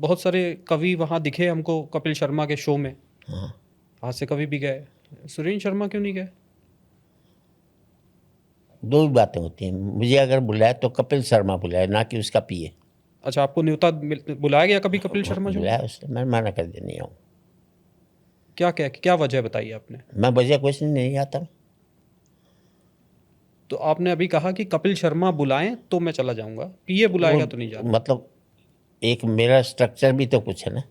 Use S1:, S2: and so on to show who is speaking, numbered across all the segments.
S1: बहुत सारे कवि वहाँ दिखे हमको कपिल शर्मा के शो में।
S2: हाँ,
S1: आज से कवि भी गए, सुरेंद्र शर्मा क्यों नहीं गए?
S2: दो ही बातें होती हैं, मुझे अगर बुलाए तो कपिल शर्मा बुलाए, ना कि उसका पीए।
S1: अच्छा, आपको न्योता बुलाया गया कभी कपिल शर्मा शो में?
S2: बुलाया उसने, मैं मना कर दे, नहीं आऊँ।
S1: क्या क्या क्या वजह बताइए आपने?
S2: मैं वजह कुछ नहीं आता।
S1: तो आपने अभी कहा कि कपिल शर्मा बुलाएं तो मैं चला जाऊंगा, पीए बुलाएगा तो नहीं जाना।
S2: मतलब एक मेरा स्ट्रक्चर भी तो कुछ है ना।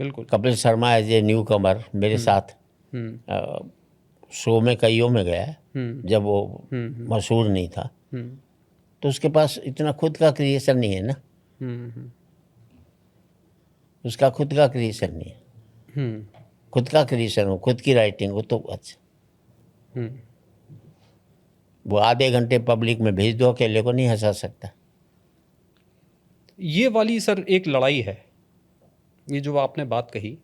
S1: बिल्कुल।
S2: Kapil Sharma as a newcomer मेरे साथ
S1: हम्म
S2: शो में कईयों में गया है,
S1: हम्म
S2: जब वो
S1: हम्म
S2: मशहूर नहीं था।
S1: हम्म
S2: तो उसके पास इतना खुद का क्रिएशन नहीं है ना,
S1: हम्म
S2: उसका खुद का क्रिएशन नहीं है।
S1: हम्म
S2: खुद का क्रिएशन हो, खुद की राइटिंग हो तो अच्छा।
S1: हम्म
S2: वो आधे घंटे पब्लिक में भेज दो, अकेले को नहीं हंसा सकता।
S1: ये वाली सर एक लड़ाई है, ये जो आपने बात कही।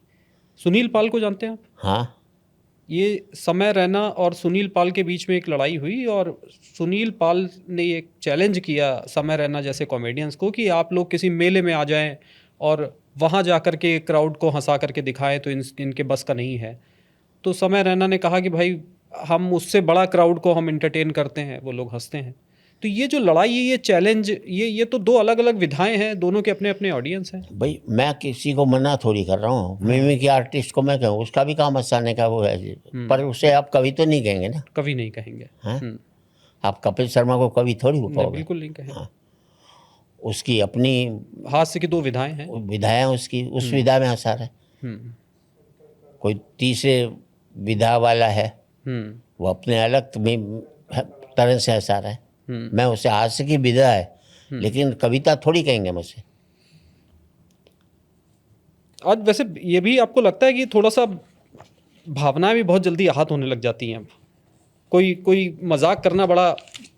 S1: सुनील पाल को जानते हैं आप?
S2: हाँ,
S1: ये समय रैना और सुनील पाल के बीच में एक लड़ाई हुई, और सुनील पाल ने एक चैलेंज किया समय रैना जैसे कॉमेडियंस को कि आप लोग किसी मेले में आ जाएं और वहाँ जा कर के क्राउड को हंसा करके दिखाएं, तो इनके बस का नहीं है। तो समय रैना ने कहा कि भाई, हम उससे बड़ा क्राउड को हम इंटरटेन करते हैं, वो लोग हंसते हैं। तो ये जो लड़ाई है, ये चैलेंज, ये तो दो अलग अलग विधाएं हैं, दोनों के अपने अपने ऑडियंस हैं।
S2: भाई मैं किसी को मना थोड़ी कर रहा हूँ। मिमिक के आर्टिस्ट को मैं कहूँ, उसका भी काम हंसाने का वो है जी। पर उसे आप कवि तो नहीं कहेंगे ना।
S1: कभी नहीं कहेंगे।
S2: हैं, आप कपिल शर्मा को कवि थोड़ी
S1: नहीं,
S2: कहोगे।
S1: बिल्कुल नहीं कहेंगे।
S2: हाँ, उसकी अपनी
S1: हास्य की दो विधाएं हैं।
S2: विधा है, उसकी उस विधा में हंसा रहा है।
S1: हम्म
S2: कोई तीसरे विधा वाला है,
S1: हम्म
S2: वो अपने अलग तरह से हंसा रहा है। मैं उसे हास्य की विधा है, लेकिन कविता थोड़ी कहेंगे मुझसे।
S1: आज वैसे ये भी आपको लगता है कि थोड़ा सा भावनाएं भी बहुत जल्दी आहत होने लग जाती हैं अब? कोई कोई मजाक करना बड़ा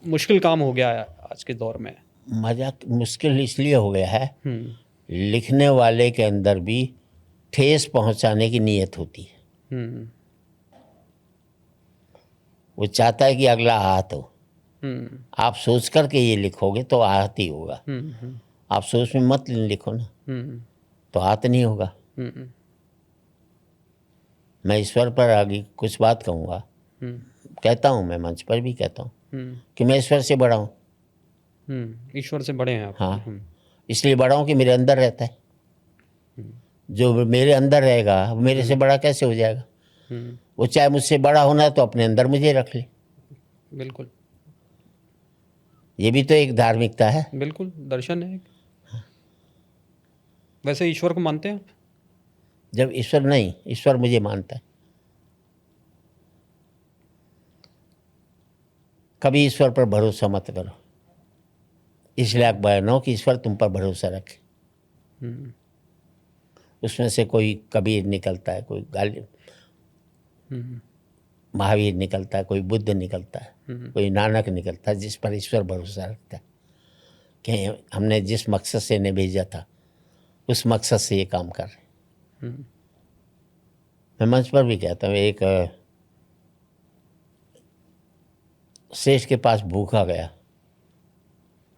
S1: मुश्किल काम हो गया है आज के दौर में।
S2: मजाक मुश्किल इसलिए हो गया है,
S1: हम्म
S2: लिखने वाले के अंदर भी ठेस पहुंचाने की नीयत होती है।
S1: हम्म
S2: वो चाहता है कि अगला आहत हो।
S1: हम्म
S2: आप सोच करके ये लिखोगे तो आहत ही होगा।
S1: हम्म
S2: आप सोच में मत लिखो ना,
S1: हम्म
S2: तो आहत नहीं होगा।
S1: हम्म
S2: मैं ईश्वर पर आगे कुछ बात कहूँगा, कहता हूँ, मैं मंच पर भी कहता हूँ कि मैं ईश्वर से बड़ा हूँ।
S1: ईश्वर से बड़े हैं आप?
S2: हाँ, इसलिए बड़ा हूँ कि मेरे अंदर रहता है। जो मेरे अंदर रहेगा वो मेरे से बड़ा कैसे हो जाएगा? वो चाहे मुझसे बड़ा होना है तो अपने अंदर मुझे रख ले।
S1: बिल्कुल
S2: ये भी तो एक धार्मिकता है।
S1: बिल्कुल, दर्शन है। वैसे ईश्वर को मानते हैं आप?
S2: जब ईश्वर नहीं, ईश्वर मुझे मानता है। कभी ईश्वर पर भरोसा मत करो, इसलिए आप बयान हो कि ईश्वर तुम पर भरोसा रखे। उसमें से कोई कबीर निकलता है, कोई गाली महावीर निकलता है, कोई बुद्ध निकलता है, कोई नानक निकलता है, जिस पर ईश्वर भरोसा रखता है कि हमने जिस मकसद से इन्हें भेजा था उस मकसद से ये काम कर रहे हैं। मैं मंच पर भी कहता हूँ, एक सेठ के पास भूखा गया।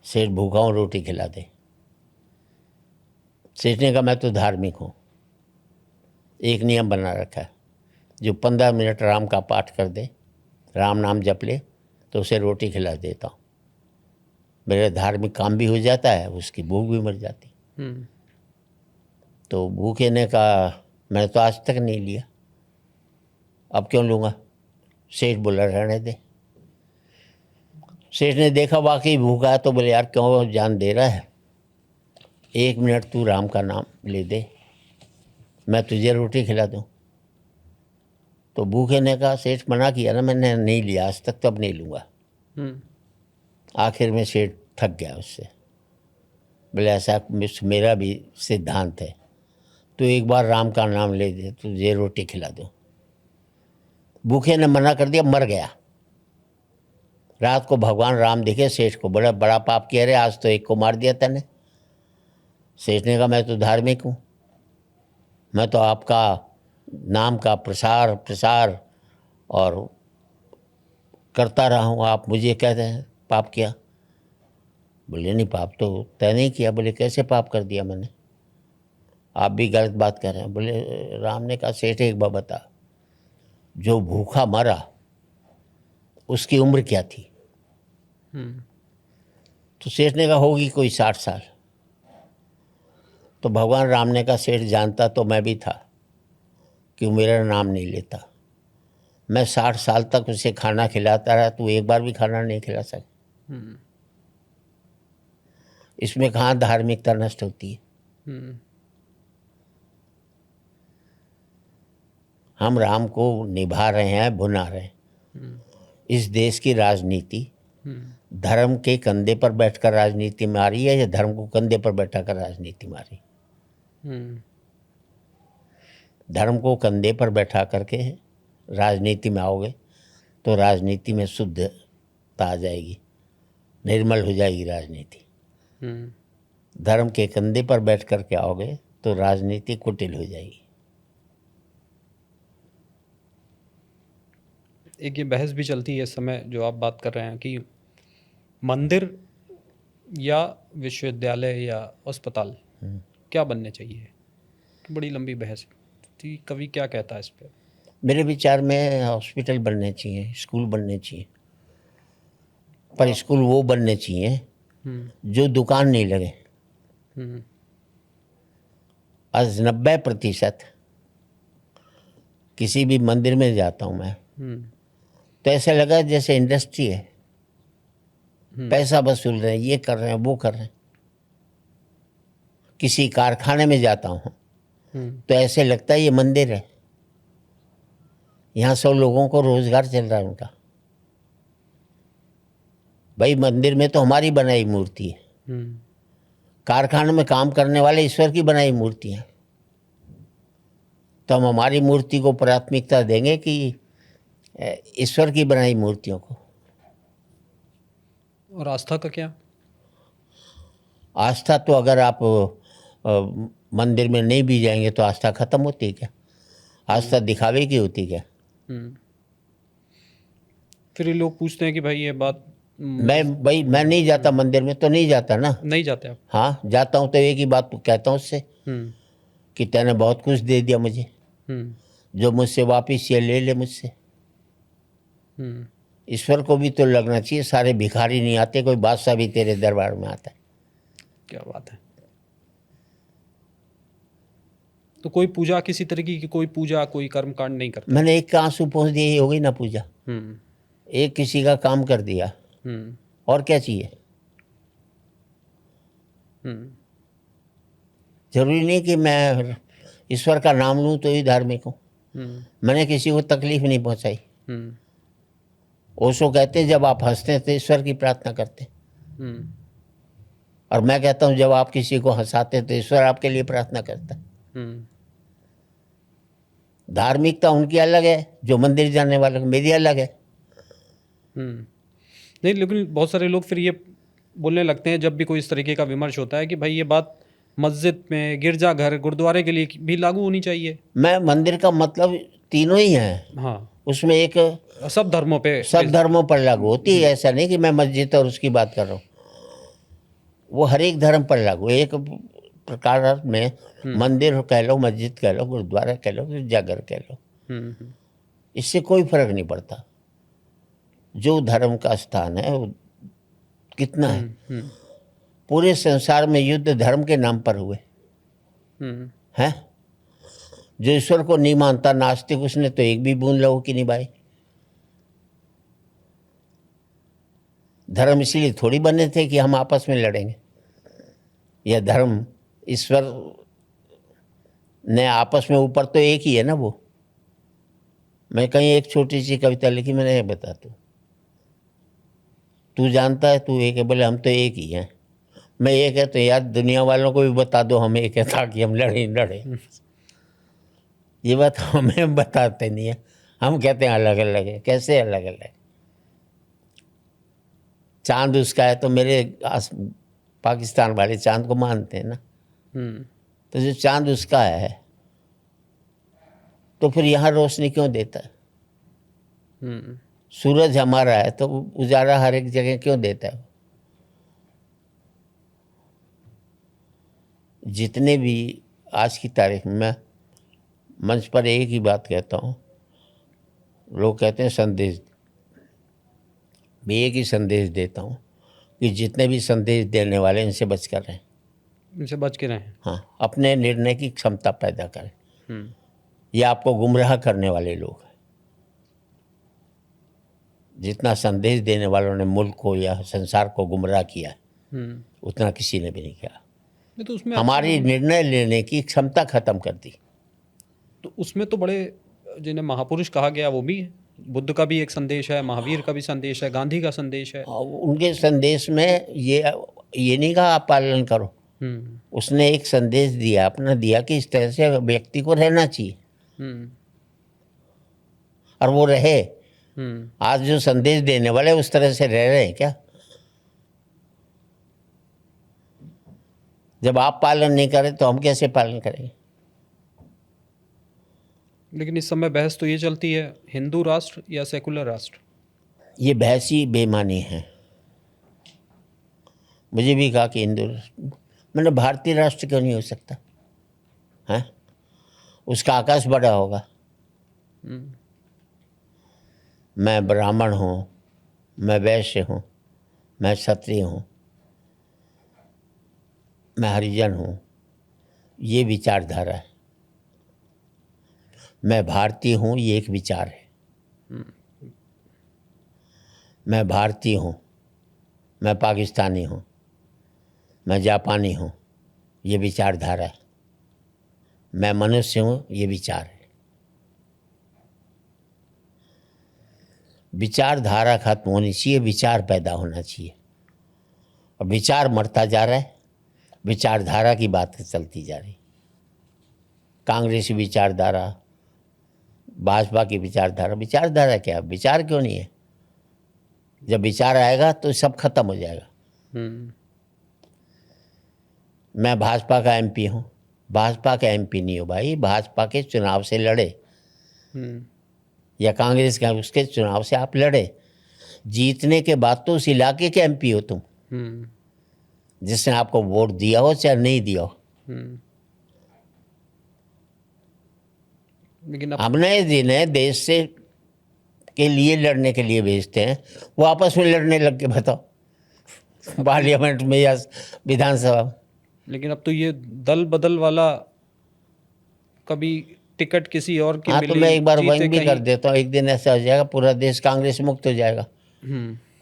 S2: सेठ भूखा हूँ, रोटी खिला दे। सेठ ने कहा मैं तो धार्मिक हूँ, एक नियम बना रखा है, जो 15 मिनट राम का पाठ कर दे, राम नाम जप ले, तो उसे रोटी खिला देता हूँ। मेरा धार्मिक काम भी हो जाता है, उसकी भूख भी मर जाती। तो भूखे ने कहा मैंने तो आज तक नहीं लिया, अब क्यों लूँगा? सेठ बोला रहने दे। सेठ ने देखा वाकई भूखा है, तो बोले यार क्यों जान दे रहा है, 1 मिनट तू राम का नाम ले दे, मैं तुझे रोटी खिला दूँ। तो भूखे ने कहा सेठ मना किया ना, मैंने नहीं लिया आज तक, तो अब नहीं लूँगा। आखिर में सेठ थक गया उससे, बोले ऐसा मेरा भी सिद्धांत है, तो एक बार राम का नाम ले दे, तुझे रोटी खिला दूँ। भूखे ने मना कर दिया, मर गया। रात को भगवान राम दिखे सेठ को, बड़ा बड़ा पाप किया रे, आज तो एक को मार दिया तैने। सेठ ने कहा मैं तो धार्मिक हूँ, मैं तो आपका नाम का प्रसार प्रसार और करता रहा हूँ, आप मुझे कहते हैं पाप किया। बोले नहीं, पाप तो तय नहीं किया। बोले कैसे पाप कर दिया मैंने? आप भी गलत बात कर रहे हैं। बोले राम ने कहा सेठ एक बार बता, जो भूखा मरा उसकी उम्र क्या थी? तो सेठ ने कहा होगी कोई 60 साल। तो भगवान राम ने कहा सेठ जानता तो मैं भी था कि वो मेरा नाम नहीं लेता। मैं 60 साल तक उसे खाना खिलाता रहा, तू एक बार भी खाना नहीं खिला सका। इसमें कहाँ धार्मिकता नष्ट होती है? हम राम को निभा रहे हैं, भुना रहे हैं। इस देश की राजनीति धर्म के कंधे पर बैठकर राजनीति में आ रही है या धर्म को कंधे पर बैठाकर राजनीति में आ रही है? धर्म को कंधे पर बैठा करके राजनीति में आओगे तो राजनीति में शुद्धता आ जाएगी, निर्मल हो जाएगी राजनीति। धर्म के कंधे पर बैठ करके आओगे तो राजनीति कुटिल हो जाएगी।
S1: एक ये बहस भी चलती है इस समय जो आप बात कर रहे हैं कि मंदिर या विश्वविद्यालय या अस्पताल क्या बनने चाहिए, बड़ी लंबी बहस थी। कवि क्या कहता है इस पे?
S2: मेरे विचार में हॉस्पिटल बनने चाहिए, स्कूल बनने चाहिए, पर स्कूल वो बनने चाहिए जो दुकान नहीं लगे। आज 90% किसी भी मंदिर में जाता हूँ मैं तो ऐसा लगा जैसे इंडस्ट्री है, पैसा वसूल रहे हैं, ये कर रहे हैं, वो कर रहे हैं। किसी कारखाने में जाता हूँ तो ऐसे लगता है ये मंदिर है, यहाँ 100 लोगों को रोजगार चल रहा है उनका। भाई मंदिर में तो हमारी बनाई मूर्ति है, कारखाने में काम करने वाले ईश्वर की बनाई मूर्ति है। तो हम हमारी मूर्ति को प्राथमिकता देंगे कि ईश्वर की बनाई मूर्तियों को?
S1: और आस्था का क्या?
S2: आस्था तो अगर आप मंदिर में नहीं भी जाएंगे तो आस्था खत्म होती है क्या? आस्था दिखावे की होती क्या?
S1: फिर ये लोग पूछते हैं कि भाई ये बात
S2: मैं नहीं जाता मंदिर में तो नहीं जाता ना।
S1: नहीं जाते आप?
S2: हाँ जाता हूँ तो एक ही बात कहता हूँ उससे कि तैने बहुत कुछ दे दिया मुझे, जो मुझसे वापिस ये ले ले मुझसे। ईश्वर को भी तो लगना चाहिए, सारे भिखारी नहीं आते, कोई बादशाह भी तेरे दरबार में आता है।
S1: क्या बात है। तो कोई पूजा, किसी तरीके की कोई पूजा, कोई कर्म कांड नहीं करता?
S2: मैंने एक का आंसू पहुँच दिया, ये हो गई ना पूजा। एक किसी का काम कर दिया, और क्या चाहिए? जरूरी नहीं कि मैं ईश्वर का नाम लूँ तो ही धार्मिक हूँ। मैंने किसी को तकलीफ नहीं पहुँचाई। ओशो कहते हैं जब आप हंसते हैं तो ईश्वर की प्रार्थना करते हैं, और मैं कहता हूँ जब आप किसी को हंसाते हैं तो ईश्वर आपके लिए प्रार्थना करता है। धार्मिकता उनकी अलग है, जो मंदिर जाने वाले, मेरी अलग है।
S1: नहीं, लेकिन बहुत सारे लोग फिर ये बोलने लगते हैं जब भी कोई इस तरीके का विमर्श होता है कि भाई ये बात मस्जिद में, गिरजाघर, गुरुद्वारे के लिए भी लागू होनी चाहिए।
S2: मैं मंदिर का मतलब तीनों ही हैं।
S1: हाँ,
S2: उसमें एक
S1: सब धर्मों पे,
S2: सब धर्मों पर लागू होती है। ऐसा नहीं कि मैं मस्जिद और उसकी बात कर रहा हूँ, वो हर एक धर्म पर लागू। एक प्रकार में मंदिर कह लो, मस्जिद कह लो, गुरुद्वारा कह लो, गिरजाघर कह लो, इससे कोई फर्क नहीं पड़ता। जो धर्म का स्थान है वो कितना है। पूरे संसार में युद्ध धर्म के नाम पर हुए हैं। जो ईश्वर को नहीं मानता नास्तिक, उसने तो एक भी बूंद लहू की निभाई। धर्म इसलिए थोड़ी बने थे कि हम आपस में लड़ेंगे। यह धर्म ईश्वर ने आपस में, ऊपर तो एक ही है ना वो। मैं कहीं एक छोटी सी कविता लिखी, मैंने ये बता तू जानता है तू एक है? बोले हम तो एक ही हैं। मैं एक है तो यार दुनिया वालों को भी बता दो हम एक है, ताकि हम लड़े। ये बात हमें बताते नहीं है, हम कहते हैं अलग अलग है। कैसे अलग अलग? चांद उसका है तो मेरे पाकिस्तान वाले चांद को मानते हैं ना। तो जो चांद उसका है तो फिर यहाँ रोशनी क्यों देता है? सूरज हमारा है तो उजाला हर एक जगह क्यों देता है? जितने भी आज की तारीख में मैं मंच पर एक ही बात कहता हूँ, लोग कहते हैं संदेश, मैं एक ही संदेश देता हूँ कि जितने भी संदेश देने वाले हैं, इनसे बच कर रहें।
S1: इनसे बच के रहें।
S2: हाँ, अपने निर्णय की क्षमता पैदा करें।
S1: हम्म।
S2: ये आपको गुमराह करने वाले लोग हैं। जितना संदेश देने वालों ने मुल्क को या संसार को गुमराह किया है, उतना किसी ने भी नहीं किया।
S1: नहीं तो उसमें
S2: हमारी निर्णय लेने की क्षमता खत्म कर दी।
S1: तो उसमें तो बड़े जिन्हें महापुरुष कहा गया वो भी है, बुद्ध का भी एक संदेश है, महावीर का भी संदेश है, गांधी का संदेश है।
S2: उनके संदेश में ये नहीं कहा आप पालन करो। उसने एक संदेश दिया, अपना दिया कि इस तरह से व्यक्ति को रहना चाहिए, और वो रहे। आज जो संदेश देने वाले उस तरह से रह रहे हैं क्या? जब आप पालन नहीं करें तो हम कैसे पालन करेंगे?
S1: लेकिन इस समय बहस तो ये चलती है, हिंदू राष्ट्र या सेकुलर राष्ट्र।
S2: ये बहस ही बेमानी है। मुझे भी कहा कि हिंदू, मैंने भारतीय राष्ट्र क्यों नहीं हो सकता है? उसका आकाश बड़ा होगा। मैं ब्राह्मण हूँ, मैं वैश्य हूँ, मैं क्षत्रिय हूँ, मैं हरिजन हूँ, ये विचारधारा है। मैं भारतीय हूँ, ये एक विचार है। मैं भारतीय हूँ, मैं पाकिस्तानी हूँ, मैं जापानी हूँ, ये विचारधारा है। मैं मनुष्य हूँ, ये विचार है। विचारधारा खत्म होनी चाहिए, विचार पैदा होना चाहिए। और विचार मरता जा रहा है, विचारधारा की बात चलती जा रही। कांग्रेसी विचारधारा, भाजपा की विचारधारा। विचारधारा क्या? विचार क्यों नहीं है? जब विचार आएगा तो सब खत्म हो जाएगा। मैं भाजपा का एमपी हूँ। भाजपा का एमपी नहीं हो भाई, भाजपा के चुनाव से लड़े, या कांग्रेस का उसके चुनाव से आप लड़े। जीतने के बाद तो उस इलाके के एमपी हो तुम, जिसने आपको वोट दिया हो चाहे नहीं दिया हो। लेकिन हमने जिन्हें देश से के लिए लड़ने के लिए भेजते हैं, वो आपस में लड़ने लग के बताओ पार्लियामेंट में या विधानसभा में।
S1: लेकिन अब तो ये दल बदल वाला, कभी टिकट किसी और की मिली,
S2: तो मैं एक बार वही भी कर देता हूँ। एक दिन ऐसा हो जाएगा पूरा देश कांग्रेस मुक्त हो जाएगा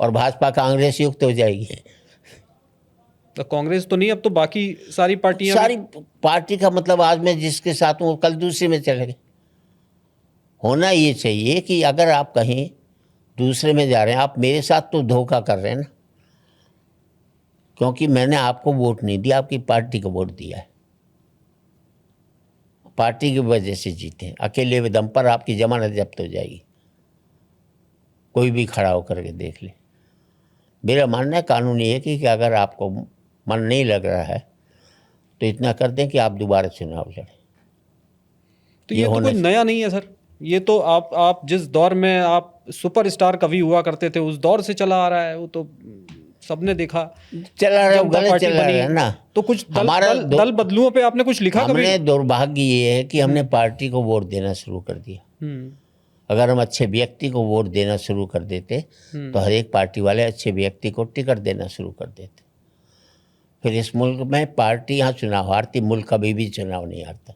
S2: और भाजपा कांग्रेस युक्त हो जाएगी।
S1: तो कांग्रेस तो नहीं, अब तो बाकी सारी पार्टियां,
S2: सारी पार्टी का मतलब आज मैं जिसके साथ हूँ कल दूसरे में चले गए। होना ये चाहिए कि अगर आप कहीं दूसरे में जा रहे हैं, आप मेरे साथ तो धोखा कर रहे हैं ना, क्योंकि मैंने आपको वोट नहीं दिया, आपकी पार्टी को वोट दिया है। पार्टी की वजह से जीते हैं। अकेले दम पर आपकी जमानत जब्त हो जाएगी, कोई भी खड़ा होकर के देख ले। मेरा मानना है कानूनी है कि अगर आपको मन नहीं लग रहा है तो इतना कर दें कि आप दोबारा चुनाव लड़ें।
S1: तो ये तो कोई नया नहीं है सर। ये तो आप जिस दौर में आप सुपरस्टार कवि हुआ करते थे उस दौर से चला आ रहा है। वो तो सबने देखा
S2: चला रहा है, गलत चला रहा है ना।
S1: तो कुछ दल बदलुओं पे आपने कुछ लिखा?
S2: हमने दुर्भाग्य ये है कि हमने पार्टी को वोट देना शुरू कर दिया। अगर हम अच्छे व्यक्ति को वोट देना शुरू कर देते तो हर एक पार्टी वाले अच्छे व्यक्ति को टिकट देना शुरू कर देते। फिर इस मुल्क में पार्टी यहाँ चुनाव हारती, मुल्क कभी भी चुनाव नहीं हारता।